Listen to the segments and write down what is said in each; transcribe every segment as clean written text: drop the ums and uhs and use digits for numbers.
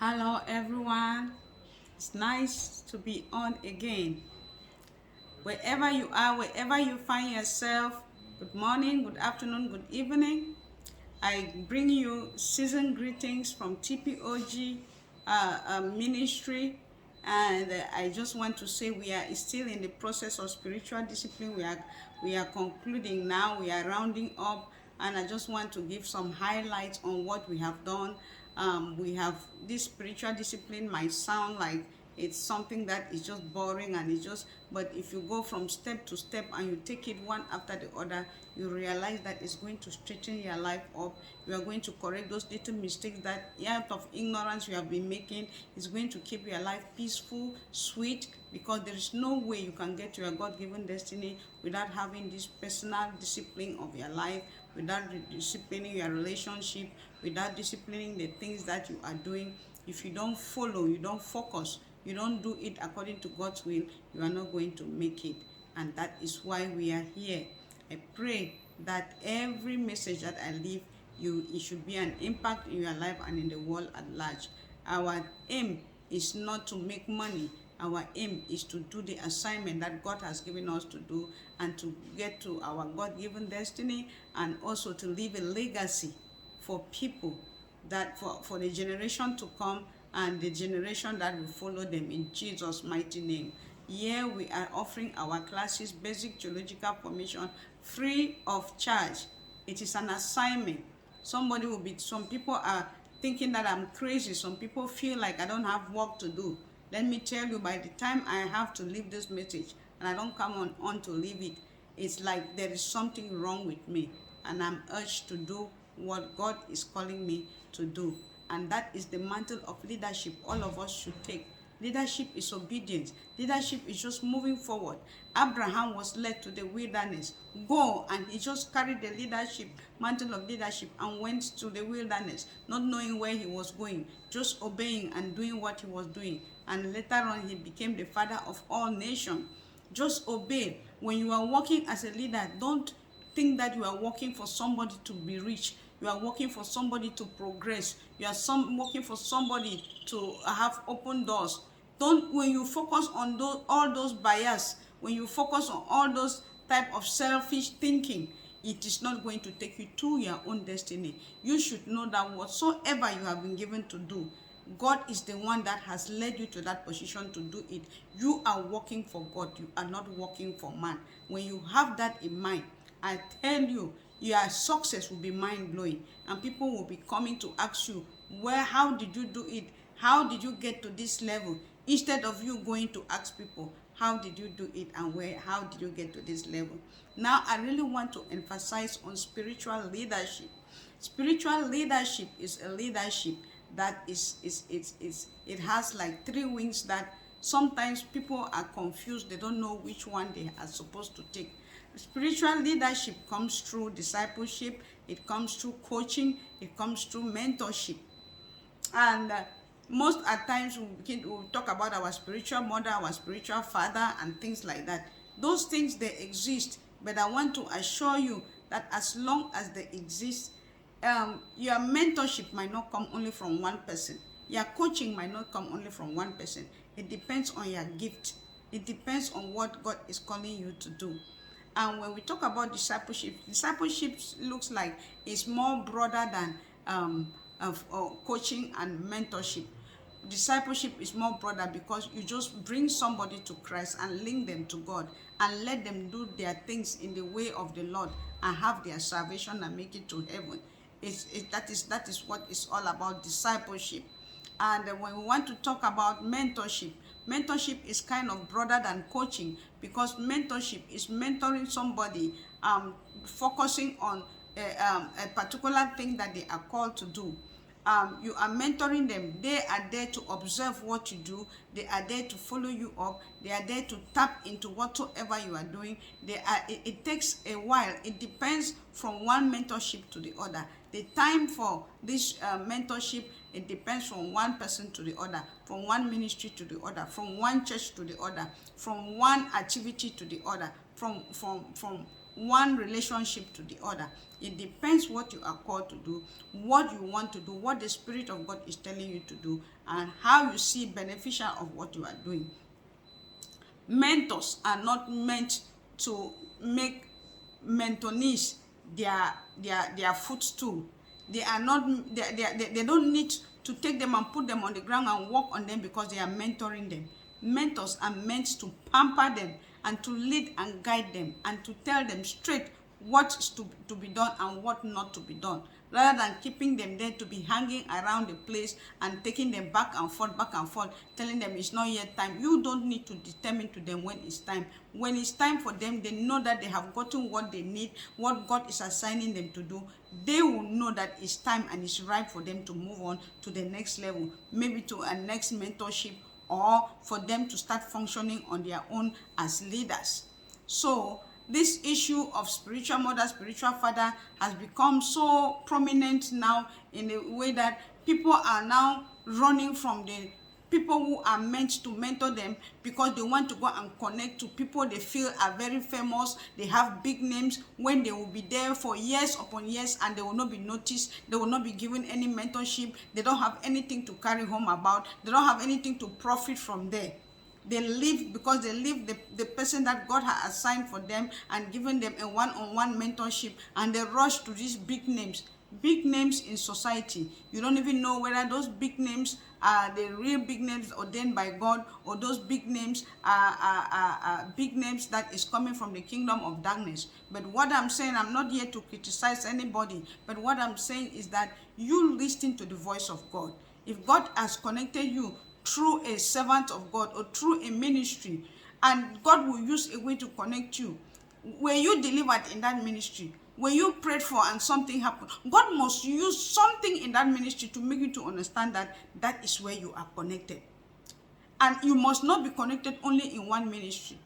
Hello everyone, it's nice to be on again. Wherever you are, wherever you find yourself, good morning, good afternoon, good evening. I bring you season greetings from TPOG ministry, and I just want to say we are still in the process of spiritual discipline. We are concluding now. We are rounding up, and I just want to give some highlights on what we have done. We have this spiritual discipline might sound like it's something that is just boring and it's just, but if you go from step to step and you take it one after the other, you realize that it's going to straighten your life up. You are going to correct those little mistakes that out of ignorance you have been making. It's going to keep your life peaceful, sweet, because there is no way you can get to your God-given destiny without having this personal discipline of your life, without disciplining your relationship, without disciplining the things that you are doing. If you don't follow, you don't focus, you don't do it according to God's will, you are not going to make it. And that is why we are here. I pray that every message that I leave you, it should be an impact in your life and in the world at large. Our aim is not to make money. Our aim is to do the assignment that God has given us to do and to get to our God-given destiny, and also to leave a legacy for people, that for the generation to come and the generation that will follow them, in Jesus' mighty name. Here we are offering our classes, basic theological formation, free of charge. It is an assignment. Some people are thinking that I'm crazy. Some people feel like I don't have work to do. Let me tell you, by the time I have to leave this message and I don't come on to leave it, it's like there is something wrong with me, and I'm urged to do what God is calling me to do. And that is the mantle of leadership all of us should take. Leadership is obedience. Leadership is just moving forward. Abraham was led to the wilderness. Go, and he just carried the leadership, mantle of leadership, and went to the wilderness, not knowing where he was going, just obeying and doing what he was doing. And later on, he became the father of all nations. Just obey. When you are working as a leader, don't think that you are working for somebody to be rich. You are working for somebody to progress. You are working for somebody to have open doors. Don't, when you focus on all those bias, when you focus on all those type of selfish thinking, it is not going to take you to your own destiny. You should know that whatsoever you have been given to do, God is the one that has led you to that position to do it. You are working for God. You are not working for man. When you have that in mind, I tell you, your success will be mind-blowing, and people will be coming to ask you, how did you do it? How did you get to this level? Instead of you going to ask people, how did you do it, and how did you get to this level? Now, I really want to emphasize on spiritual leadership. Spiritual leadership is a leadership that it has like three wings that sometimes people are confused. They don't know which one they are supposed to take. Spiritual leadership comes through discipleship, it comes through coaching, it comes through mentorship. And most at times we'll talk about our spiritual mother, our spiritual father, and things like that. Those things, they exist, but I want to assure you that as long as they exist, your mentorship might not come only from one person. Your coaching might not come only from one person. It depends on your gift. It depends on what God is calling you to do. And when we talk about discipleship, discipleship looks like it's more broader than coaching and mentorship. Discipleship is more broader because you just bring somebody to Christ and link them to God and let them do their things in the way of the Lord and have their salvation and make it to heaven. That is what it's all about, discipleship. And when we want to talk about mentorship, mentorship is kind of broader than coaching, because mentorship is mentoring somebody, focusing on a particular thing that they are called to do. You are mentoring them. They are there to observe what you do. They are there to follow you up. They are there to tap into whatsoever you are doing. It takes a while. It depends from one mentorship to the other. The time for this mentorship, it depends from one person to the other, from one ministry to the other, from one church to the other, from one activity to the other, from one relationship to the other. It depends what you are called to do, what you want to do, what the Spirit of God is telling you to do, and how you see beneficial of what you are doing. Mentors are not meant to make mentorees their footstool. They are not, they don't need to take them and put them on the ground and walk on them because they are mentoring them. Mentors are meant to pamper them and to lead and guide them and to tell them straight what is to be done and what not to be done, rather than keeping them there to be hanging around the place and taking them back and forth, telling them it's not yet time. You don't need to determine to them when it's time. When it's time for them, they know that they have gotten what they need, what God is assigning them to do. They will know that it's time and it's right for them to move on to the next level, maybe to a next mentorship, or for them to start functioning on their own as leaders. So this issue of spiritual mother, spiritual father has become so prominent now in a way that people are now running from the people who are meant to mentor them because they want to go and connect to people they feel are very famous, they have big names, when they will be there for years upon years and they will not be noticed, they will not be given any mentorship, they don't have anything to carry home about, they don't have anything to profit from there. They live because they live the person that God has assigned for them and given them a one-on-one mentorship, and they rush to these big names in society. You don't even know whether those big names are the real big names ordained by God, or those big names are big names that is coming from the kingdom of darkness. But what I'm saying, I'm not here to criticize anybody, but what I'm saying is that you listen to the voice of God. If God has connected you through a servant of God or through a ministry, and God will use a way to connect you, were you delivered in that ministry, were you prayed for and something happened, God must use something in that ministry to make you to understand that that is where you are connected. And you must not be connected only in one ministry,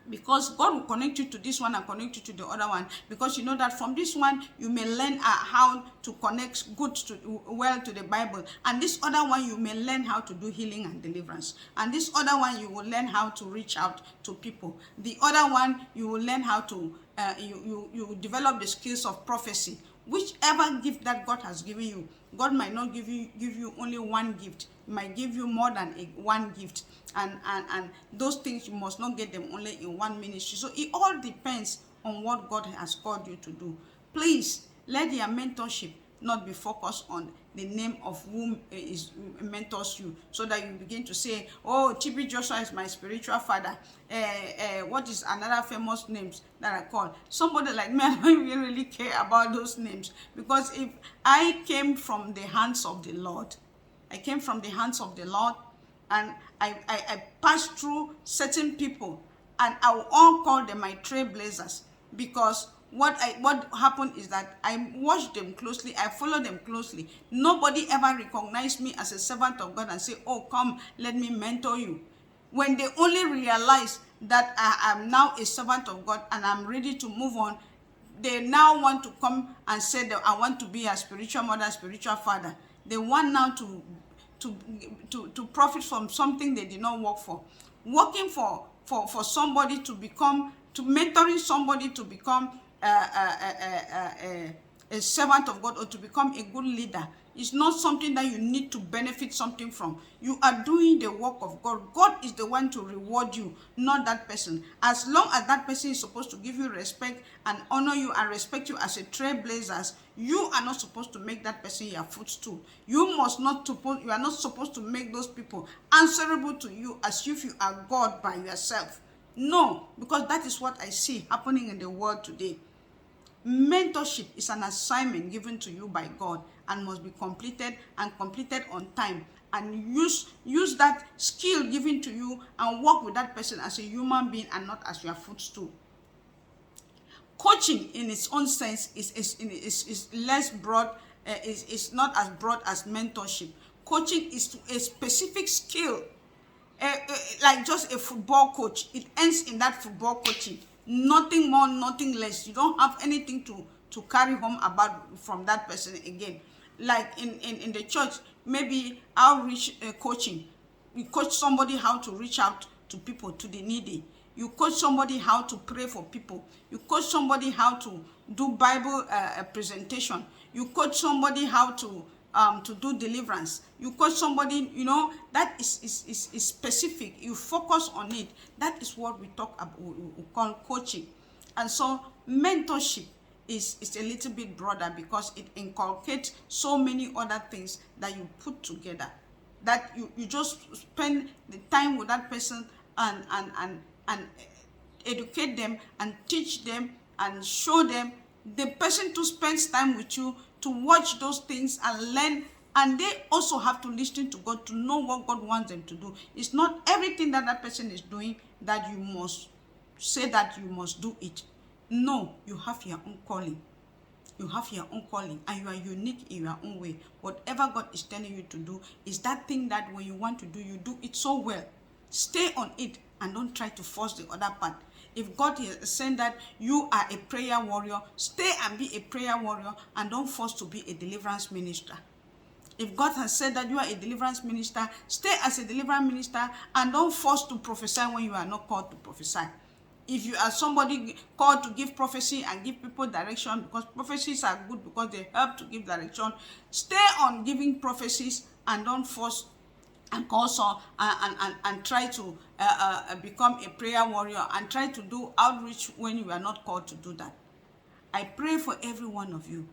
because God will connect you to this one and connect you to the other one, because you know that from this one you may learn how to connect well to the Bible, and this other one you may learn how to do healing and deliverance, and this other one you will learn how to reach out to people, the other one you will learn how to you develop the skills of prophecy. Whichever gift that God has given you, God might not give you only one gift. He might give you more than one gift. And those things, you must not get them only in one ministry. So it all depends on what God has called you to do. Please, let your mentorship not be focused on the name of whom mentors you, so that you begin to say, oh, TB Joshua is my spiritual father. What is another famous names that I call? Somebody like me, I don't even really care about those names, because if I came from the hands of the Lord, and I passed through certain people, and I will all call them my trailblazers, because what happened is that I watched them closely, I followed them closely. Nobody ever recognized me as a servant of God and say, oh, come, let me mentor you. When they only realize that I am now a servant of God and I'm ready to move on, they now want to come and say that I want to be a spiritual mother, spiritual father. They want now to profit from something they did not work for. Working for somebody to mentoring somebody to become a servant of God, or to become a good leader, is not something that you need to benefit something from. You are doing the work of God. God is the one to reward you, not that person. As long as that person is supposed to give you respect and honor you and respect you as a trailblazer, you are not supposed to make that person your footstool. You are not supposed to make those people answerable to you as if you are God by yourself. No, because that is what I see happening in the world today. Mentorship is an assignment given to you by God and must be completed on time. And use that skill given to you and work with that person as a human being and not as your footstool. Coaching in its own sense is less broad, is not as broad as mentorship. Coaching is a specific skill, like just a football coach. It ends in that football coaching. Nothing more, nothing less. You don't have anything to carry home about from that person again. Like in the church, maybe outreach coaching. You coach somebody how to reach out to people, to the needy. You coach somebody how to pray for people. You coach somebody how to do Bible presentation. You coach somebody how to do deliverance. You coach somebody, that is specific. You focus on it. That is what we talk about, we call coaching. And so mentorship is a little bit broader because it inculcates so many other things that you put together. That you just spend the time with that person and educate them and teach them and show them. The person to spend time with you to watch those things and learn, and they also have to listen to God to know what God wants them to do. It's not everything that person is doing that you must say that you must do it. No, you have your own calling. You have your own calling and you are unique in your own way. Whatever God is telling you to do is that thing that when you want to do, you do it so well. Stay on it and don't try to force the other part. If God is saying that you are a prayer warrior, stay and be a prayer warrior and don't force to be a deliverance minister. If God has said that you are a deliverance minister, stay as a deliverance minister and don't force to prophesy when you are not called to prophesy. If you are somebody called to give prophecy and give people direction, because prophecies are good because they help to give direction, stay on giving prophecies and don't force and also and try to become a prayer warrior and try to do outreach when you are not called to do that. I pray for every one of you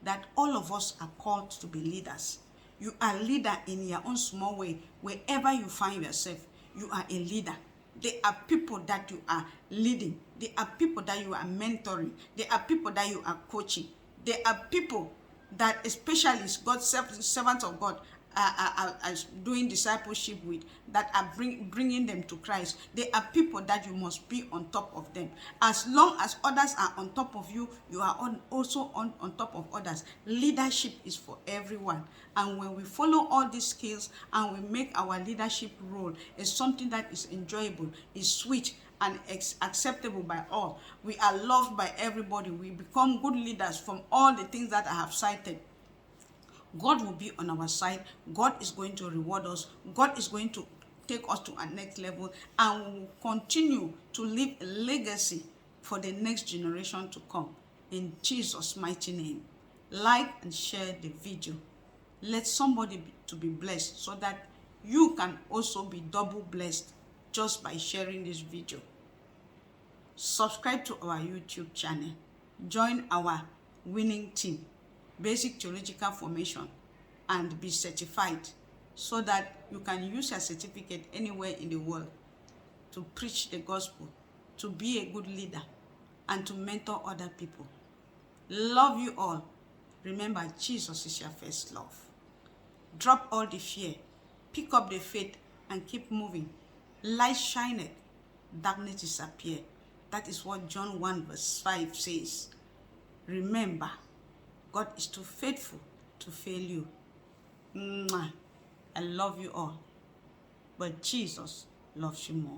that all of us are called to be leaders. You are a leader in your own small way. Wherever you find yourself, you are a leader. There are people that you are leading. There are people that you are mentoring. There are people that you are coaching. There are people that, especially God's servants of God, are doing discipleship with, that are bringing them to Christ. There are people that you must be on top of them. As long as others are on top of you, you are also on top of others. Leadership is for everyone. And when we follow all these skills and we make our leadership role is something that is enjoyable, is sweet, and acceptable by all, we are loved by everybody, we become good leaders from all the things that I have cited. God will be on our side. God is going to reward us. God is going to take us to our next level, and we will continue to leave a legacy for the next generation to come. In Jesus' mighty name, like and share the video. Let somebody to be blessed so that you can also be double blessed just by sharing this video. Subscribe to our YouTube channel. Join our winning team, Basic Theological Formation, and be certified so that you can use your certificate anywhere in the world to preach the gospel, to be a good leader, and to mentor other people. Love you all. Remember, Jesus is your first love. Drop all the fear, pick up the faith, and keep moving. Light shineth, darkness disappear. That is what John 1 verse 5 says. Remember, God is too faithful to fail you. Mwah. I love you all, but Jesus loves you more.